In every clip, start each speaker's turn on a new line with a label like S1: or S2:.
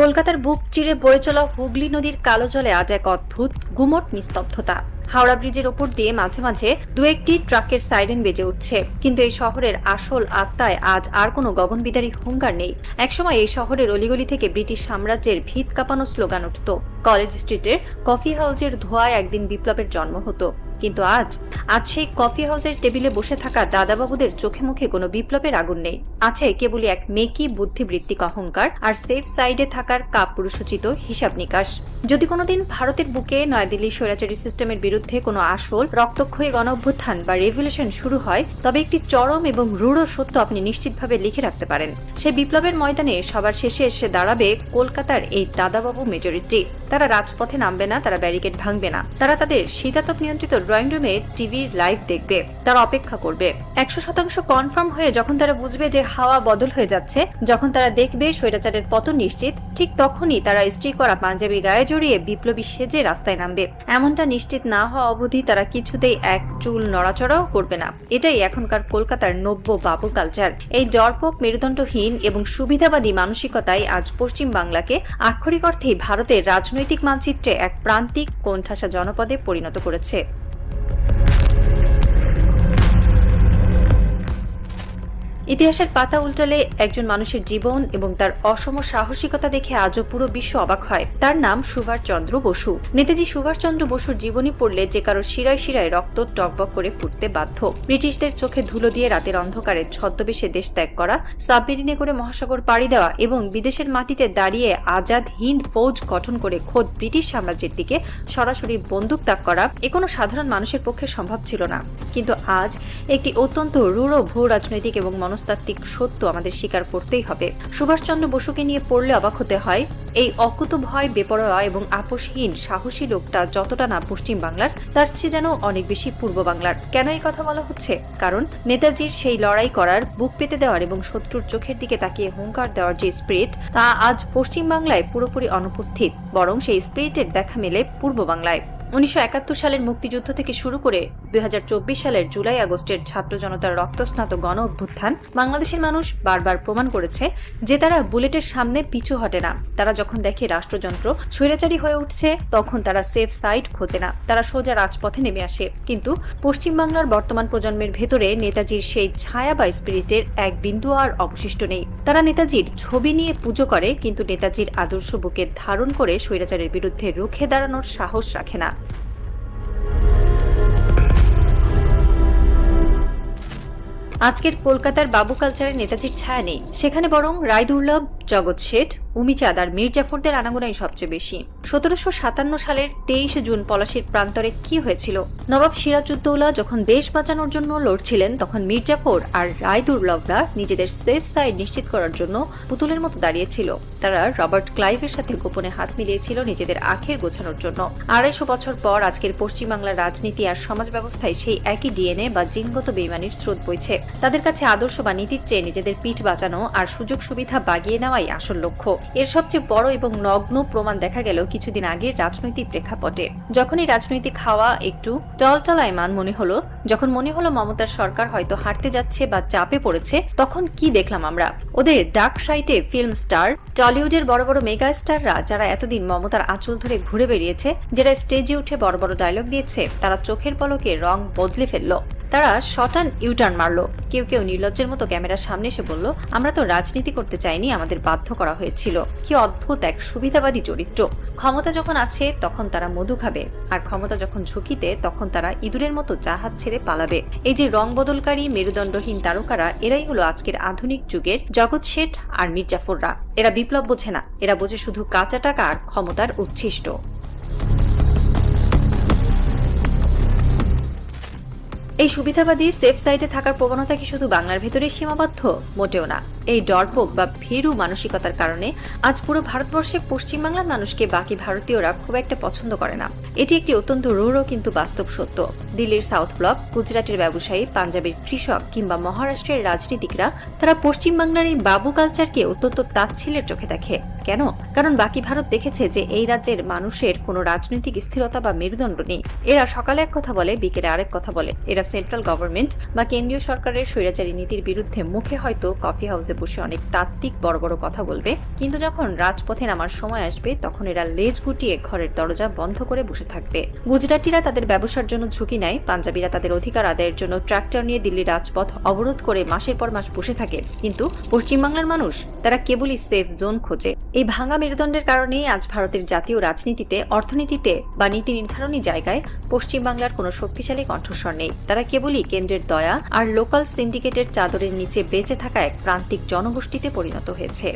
S1: কলকাতার বুক চিরে বয়ে চলা হুগলি নদীর কালো জলে আজ এক অদ্ভুত গুমট নিস্তব্ধতা। হাওড়া ব্রিজের ওপর দিয়ে মাঝে মাঝে দু একটি ট্রাকের সাইরেন বেজে উঠছে, কিন্তু এই শহরের আসল আত্মায় আজ আর কোনো গগনবিদারী হুঙ্কার নেই। একসময় এই শহরের অলিগলি থেকে ব্রিটিশ সাম্রাজ্যের ভিত কাঁপানো স্লোগান উঠত, কলেজ স্ট্রিটের কফি হাউসের ধোঁয়ায় একদিন বিপ্লবের জন্ম হতো। কিন্তু আজ সেই কফি হাউসের টেবিলে বসে থাকা দাদাবাবুদের চোখে মুখে কোনো বিপ্লবের আগুন নেই। আছে কেবলই এক মেকি বুদ্ধিবৃত্তিক অহংকার আর সেফ সাইডে থাকার কাপুরুষোচিত হিসাব নিকাশ। যদি কোনোদিন ভারতের বুকে নয়াদিল্লির স্বৈরাচারী সিস্টেমের বিরুদ্ধে কোনো আসল রক্তক্ষয়ী গণ অভ্যুত্থান বা রেভলিউশন শুরু হয়, তবে একটি চরম এবং রূঢ় সত্য আপনি নিশ্চিতভাবে লিখে রাখতে পারেন। সেই বিপ্লবের ময়দানে সবার শেষে এসে দাঁড়াবে কলকাতার এই দাদাবাবু মেজরিটি। তারা রাজপথে নামবে না, তারা ব্যারিকেড ভাঙবে না, তারা তাদের শীতাতপ নিয়ন্ত্রিত ড্রয়িং রুমে টিভির লাইভ দেখবে। তারা অপেক্ষা করবে 100% কনফার্ম হয়ে যখন তারা বুঝবে যে হাওয়া বদল হয়ে যাচ্ছে, যখন তারা দেখবে স্বৈরাচারের পতন নিশ্চিত, ঠিক তখনই তারা ইস্ত্রি করা পাঞ্জাবি গায়ে জড়িয়ে বিপ্লবী সেজে রাস্তায় নামবে। এমনটা নিশ্চিত না হওয়া অবধি তারা কিছুতেই এক চুল নড়াচড়াও করবে না। এটাই এখনকার কলকাতার নব্য বাবু কালচার। এই ডরপোক মেরুদণ্ডহীন এবং সুবিধাবাদী মানসিকতাই আজ পশ্চিম বাংলাকে আক্ষরিক অর্থেই ভারতের রাজনৈতিক মানচিত্রে এক প্রান্তিক কোণঠাসা জনপদে পরিণত করেছে। ইতিহাসের পাতা উল্টালে একজন মানুষের জীবন এবং তার অসম সাহসিকতা দেখে আজও পুরো বিশ্ব অবাক হয়। তার নাম সুভাষচন্দ্র বসু। নেতাজি সুভাষচন্দ্র বসুর জীবনী পড়লে যে কারো শিরায় শিরায় রক্ত টকবক করে ফুটতে বাধ্য। ব্রিটিশদের চোখে ধুলো দিয়ে রাতের অন্ধকারে ছদ্মবেশে দেশ ত্যাগ করা, সাবমেরিনে করে মহাসাগর পাড়ি দেওয়া এবং বিদেশের মাটিতে দাঁড়িয়ে আজাদ হিন্দ ফৌজ গঠন করে খোদ ব্রিটিশ সাম্রাজ্যের দিকে সরাসরি বন্দুক তাক করা এ কোনো সাধারণ মানুষের পক্ষে সম্ভব ছিল না। কিন্তু আজ একটি অত্যন্ত রূঢ় ভূ রাজনৈতিক এবং মনস্তাত্ত্বিক সত্য আমাদের স্বীকার করতেই হবে। সুভাষচন্দ্র বসুকে নিয়ে পড়লে অবাক হতে হয়। এই অকুতভয়, বেপরোয়া এবং আপোষহীন সাহসী লোকটা যতটা না পশ্চিম বাংলার, তার চেয়ে যেন অনেক বেশি পূর্ব বাংলার। কেন এই কথা বলা হচ্ছে? কারণ নেতাজির সেই লড়াই করার, বুক পেতে দেওয়ার এবং শত্রুর চোখের দিকে তাকিয়ে হুঙ্কার দেওয়ার যে স্পিরিট, তা আজ পশ্চিম বাংলায় পুরোপুরি অনুপস্থিত। বরং সেই স্পিরিটের দেখা মেলে পূর্ব বাংলায়। 1971 সালের মুক্তিযুদ্ধ থেকে শুরু করে 2024 সালের জুলাই আগস্টের ছাত্র জনতার রক্তস্নাত গণ অভ্যুত্থান বাংলাদেশের মানুষ বারবার প্রমাণ করেছে যে তারা বুলেটের সামনে পিছু হটে না। তারা যখন দেখে রাষ্ট্রযন্ত্র স্বৈরাচারী হয়ে উঠছে, তখন তারা সেফ সাইড খোঁজে না, তারা সোজা রাজপথে নেমে আসে। কিন্তু পশ্চিম বাংলার বর্তমান প্রজন্মের ভেতরে নেতাজির সেই ছায়া বা স্পিরিটের এক বিন্দু আর অবশিষ্ট নেই। তারা নেতাজির ছবি নিয়ে পুজো করে, কিন্তু নেতাজির আদর্শ বুকে ধারণ করে স্বৈরাচারের বিরুদ্ধে রুখে দাঁড়ানোর সাহস রাখে না। আজকের কলকাতার বাবু কালচারে নেতাজির ছায়া নেই। সেখানে বরং রায়দুর্লভ, জগৎ শেঠ, উমিচাঁদ আর মীর জাফরদের আনাগোনাই সবচেয়ে বেশি। 1757 সালের 23 জুন পলাশীর প্রান্তরে কি হয়েছিল? নবাব সিরাজউদ্দৌলা যখন দেশ বাঁচানোর জন্য লড়ছিলেন, তখন মীর জাফর আর রায়দুর্লভরা নিজেদের সেফ সাইড নিশ্চিত করার জন্য পুতুলের মতো দাঁড়িয়েছিল। তারা রবার্ট ক্লাইভের সাথে গোপনে হাত মিলিয়েছিল নিজেদের আখের গোছানোর জন্য। 250 বছর পর আজকের পশ্চিমবাংলার রাজনীতি আর সমাজ ব্যবস্থায় সেই একই ডিএনএ বা জিনগত বেইমানির স্রোত বইছে। তাদের কাছে আদর্শ বা নীতির চেয়ে নিজেদের পিঠ বাঁচানো আর সুযোগ সুবিধা বাগিয়ে নেওয়াই আসল লক্ষ্য। এর সবচেয়ে বড় এবং নগ্ন প্রমাণ দেখা গেল কিছুদিন আগের রাজনৈতিক প্রেক্ষাপটে। যখনই রাজনৈতিক হাওয়া একটু টলটলায়মান মনে হলো, যখন মনে হলো মমতার সরকার হয়তো হারতে যাচ্ছে বা চাপে পড়েছে, তখন কি দেখলাম আমরা? ওদের ডার্ক সাইটে ফিল্ম স্টার, টলিউডের বড় বড় মেগা স্টাররা, যারা এতদিন মমতার আঁচল ধরে ঘুরে বেরিয়েছে, যারা স্টেজে উঠে বড় বড় ডায়লগ দিয়েছে, তারা চোখের পলকে রং বদলে ফেললো। তারা শটান ইউটার্ন মারলো। কেউ কেউ নির্লজ্জের মতো ক্যামেরার সামনে এসে বলল, আমরা তো রাজনীতি করতে চাইনি, আমাদের বাধ্য করা হয়েছিল। কি অদ্ভুত এক সুবিধাবাদী চরিত্র! ক্ষমতা যখন আছে তখন তারা মধু খাবে, আর ক্ষমতা যখন ঝুঁকিতে তখন তারা ইঁদুরের মতো জাহাজ ছেড়ে পালাবে। এই যে রং বদলকারী মেরুদণ্ডহীন তারকারা, এরাই হলো আজকের আধুনিক যুগের জগৎ শেঠ আর মীর জাফররা। এরা বিপ্লব বোঝে না, এরা বোঝে শুধু কাঁচা টাকা আর ক্ষমতার উচ্ছিষ্ট। এই সুবিধাবাদী সেফ সাইডে থাকার প্রবণতা কি শুধু বাংলার ভেতরে সীমাবদ্ধ? মোটেও না। এই ডরপোক বা ভীরু মানসিকতার কারণে আজ পুরো ভারতবর্ষে পশ্চিমবাংলার মানুষকে বাকি ভারতীয়রা খুব একটা পছন্দ করে না। এটি একটি অত্যন্ত রূঢ় কিন্তু বাস্তব সত্য। দিল্লির সাউথ ব্লক, গুজরাটের ব্যবসায়ী, পাঞ্জাবের কৃষক কিংবা মহারাষ্ট্রের রাজনীতিকরা, তারা পশ্চিমবাংলার এই বাবু কালচারকে অত্যন্ত তাচ্ছিল্যের চোখে দেখে। কেন? কারণ বাকি ভারত দেখেছে যে এই রাজ্যের মানুষের কোনো রাজনৈতিক স্থিরতা বা মেরুদণ্ড নেই। এরা সকালে এক কথা বলে, বিকেলে আরেক কথা বলে। এরা সেন্ট্রাল গভর্নমেন্ট বা কেন্দ্রীয় সরকারের স্বৈরাচারী নীতির বিরুদ্ধে মুখে হয়তো কফি হাউসে বসে অনেক তাত্ত্বিক বড় বড় কথা বলবে, কিন্তু যখন রাজপথে নামার সময় আসবে তখন এরা লেজ গুটিয়ে ঘরের দরজা বন্ধ করে বসে থাকবে। গুজরাটিরা তাদের ব্যবসার জন্য ঝুঁকি নেয়, পাঞ্জাবিরা তাদের অধিকার আদায়ের জন্য ট্রাক্টর নিয়ে দিল্লি রাজপথ অবরোধ করে মাসের পর মাস বসে থাকে, কিন্তু পশ্চিমবাংলার মানুষ তারা কেবলই সেফ জোন খোঁজে। এই ভাঙা মেরুদণ্ডের কারণেই আজ ভারতের জাতীয় রাজনীতিতে, অর্থনীতিতে বা নীতি নির্ধারণী জায়গায় পশ্চিমবাংলার কোনো শক্তিশালী কণ্ঠস্বর নেই। তারা কেবলই কেন্দ্রের দয়া আর লোকাল সিন্ডিকেটের চাদরের নিচে বেঁচে থাকা এক প্রান্তিক জনগোষ্ঠীতে পরিণত হয়েছে।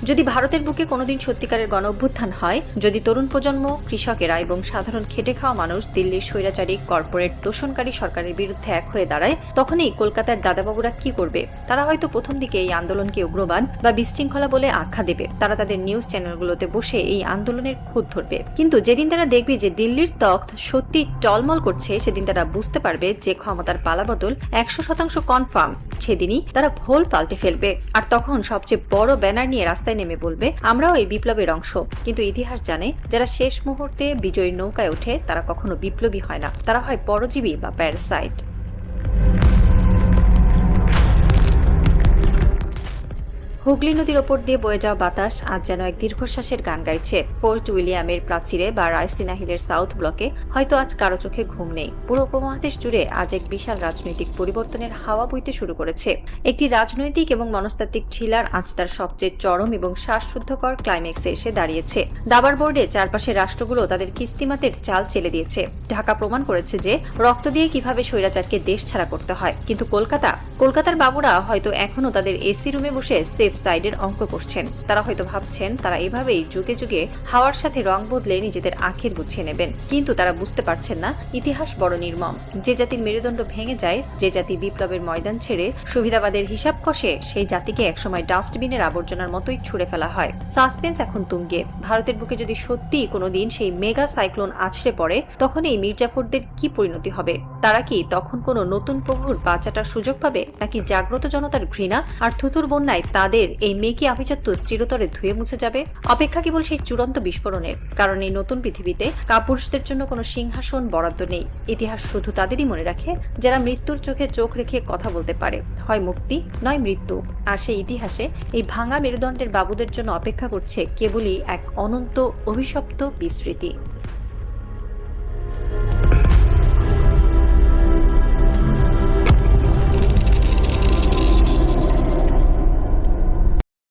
S1: যদি ভারতের বুকে কোনোদিন সত্যিকারের গণ অভ্যুত্থান হয়, যদি তরুণ প্রজন্ম, কৃষকেরা এবং সাধারণ খেটে খাওয়া মানুষ দিল্লির স্বৈরাচারী কর্পোরেট দোষণকারী সরকারের বিরুদ্ধে এক হয়ে দাঁড়ায়, তখনই কলকাতার দাদাবাবুরা কি করবে? তারা হয়তো প্রথম দিকে এই আন্দোলনকে উগ্রবাদ বা বিশৃঙ্খলা বলে আখ্যা দেবে। তারা তাদের নিউজ চ্যানেলগুলোতে বসে এই আন্দোলনের খুঁত ধরবে। কিন্তু যেদিন তারা দেখবে যে দিল্লির তখ্ত সত্যি টলমল করছে, সেদিন তারা বুঝতে পারবে যে ক্ষমতার পালাবদল 100% কনফার্ম। সেদিনই তারা ভোল পাল্টে ফেলবে, আর তখন সবচেয়ে বড় ব্যানার নিয়ে রাস্তায় নেমে বলবে, আমরাও এই বিপ্লবের অংশ। কিন্তু ইতিহাস জানে, যারা শেষ মুহূর্তে বিজয়ীর নৌকায় ওঠে তারা কখনো বিপ্লবী হয় না, তারা হয় পরজীবী বা প্যারাসাইট। হুগলি নদীর ওপর দিয়ে বয়ে যাওয়া বাতাস আজ যেন এক দীর্ঘশ্বাসের গান গাইছে। ফোর্ট উইলিয়ামের প্রাচীরে বা রায়সিনা হিলের সাউথ ব্লকে হয়তো আজ কারো চোখে ঘুম নেই। পুরো উপমহাদেশ জুড়ে আজ এক বিশাল রাজনৈতিক পরিবর্তনের হাওয়া বইতে শুরু করেছে। একটি রাজনৈতিক এবং মনস্তাত্ত্বিক থ্রিলার আজ তার সবচেয়ে চরম এবং শ্বাসরুদ্ধকর ক্লাইম্যাক্সে এসে দাঁড়িয়েছে। দাবার বোর্ডে চারপাশের রাষ্ট্রগুলো তাদের কিস্তিমাতের চাল চেলে দিয়েছে। ঢাকা প্রমাণ করেছে যে রক্ত দিয়ে কিভাবে স্বৈরাচারকে দেশ ছাড়া করতে হয়। কিন্তু কলকাতার বাবুরা হয়তো এখনো তাদের এসি রুমে বসে সেফ সাইডের অঙ্ক করছেন। তারা হয়তো ভাবছেন তারা এভাবেই যুগে যুগে হাওয়ার সাথে রং বদলে নিজেদের আখের গুছিয়ে নেবেন, কিন্তু তারা বুঝতে পারছেন না ইতিহাস বড় নির্মম। যে জাতির মেরুদণ্ড ভেঙে যায়, যে জাতি বিপ্লবের ময়দান ছেড়ে সুবিধাবাদের হিসাব কষে, সেই জাতিকে একসময় ডাস্টবিনের আবর্জনার মতোই ছুড়ে ফেলা হয়। সাসপেন্স এখন তুঙ্গে। ভারতের বুকে যদি সত্যি কোনোদিন সেই মেগা সাইক্লোন আছড়ে পড়ে, তখন এই মির্জাফরদের কি পরিণতি হবে? তারা কি তখন কোনো নতুন প্রভুর পা চাটার সুযোগ পাবে, নাকি জাগ্রত জনতার ঘৃণা আর থুতুর বন্যায় তাদের এই মেকি আভিজাত্য চিরতরে ধুয়ে মুছে যাবে? অপেক্ষা কেবল সেই চূড়ান্ত বিস্ফোরণের। কারণ এই নতুন পৃথিবীতে কাপুরুষদের জন্য কোনো সিংহাসন বরাদ্দ নেই। ইতিহাস শুধু তাদেরই মনে রাখে যারা মৃত্যুর চোখে চোখ রেখে কথা বলতে পারে, হয় মুক্তি নয় মৃত্যু। আর সেই ইতিহাসে এই ভাঙা মেরুদণ্ডের বাবুদের জন্য অপেক্ষা করছে কেবলই এক অনন্ত অভিশপ্ত বিস্মৃতি।